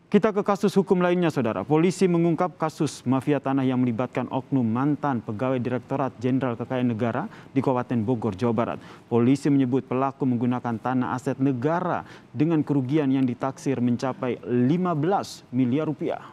Kita ke kasus hukum lainnya, Saudara. Polisi mengungkap kasus mafia tanah yang melibatkan oknum mantan pegawai Direktorat Jenderal Kekayaan Negara di Kabupaten Bogor, Jawa Barat. Polisi menyebut pelaku menggunakan tanah aset negara dengan kerugian yang ditaksir mencapai 15 miliar rupiah.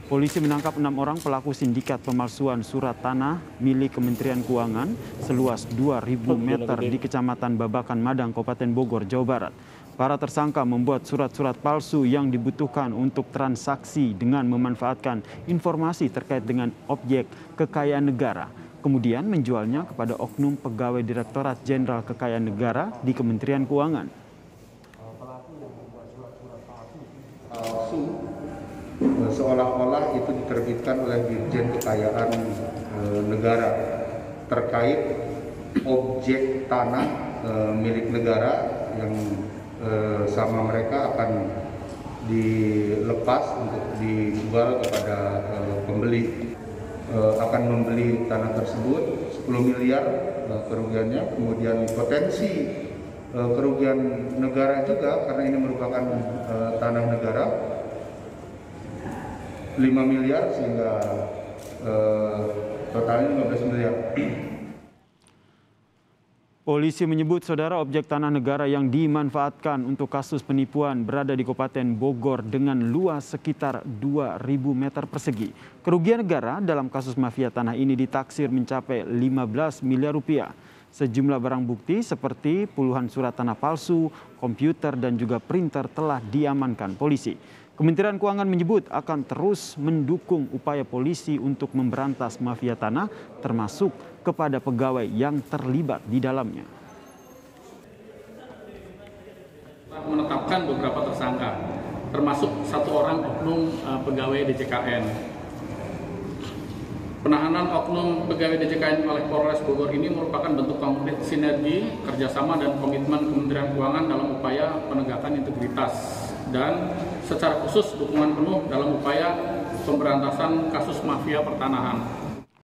Polisi menangkap 6 orang pelaku sindikat pemalsuan surat tanah milik Kementerian Keuangan seluas 2.000 meter di Kecamatan Babakan Madang, Kabupaten Bogor, Jawa Barat. Para tersangka membuat surat-surat palsu yang dibutuhkan untuk transaksi dengan memanfaatkan informasi terkait dengan objek kekayaan negara. Kemudian menjualnya kepada oknum pegawai Direktorat Jenderal Kekayaan Negara di Kementerian Keuangan. Palsu seolah-olah itu diterbitkan oleh Dirjen Kekayaan Negara terkait objek tanah milik negara yang sama mereka akan dilepas untuk dijual kepada pembeli. Akan membeli tanah tersebut 10 miliar kerugiannya, kemudian potensi kerugian negara juga karena ini merupakan tanah negara 5 miliar sehingga totalnya 15 miliar. Polisi menyebut, Saudara, objek tanah negara yang dimanfaatkan untuk kasus penipuan berada di Kabupaten Bogor dengan luas sekitar 2.000 meter persegi. Kerugian negara dalam kasus mafia tanah ini ditaksir mencapai 15 miliar rupiah. Sejumlah barang bukti seperti puluhan surat tanah palsu, komputer, dan juga printer telah diamankan polisi. Kementerian Keuangan menyebut akan terus mendukung upaya polisi untuk memberantas mafia tanah, termasuk kepada pegawai yang terlibat di dalamnya. Menetapkan beberapa tersangka, termasuk 1 orang oknum pegawai DJKN. Penahanan oknum pegawai DJKN oleh Polres Bogor ini merupakan bentuk konkret sinergi, kerjasama, dan komitmen Kementerian Keuangan dalam upaya penegakan integritas dan secara khusus dukungan penuh dalam upaya pemberantasan kasus mafia pertanahan.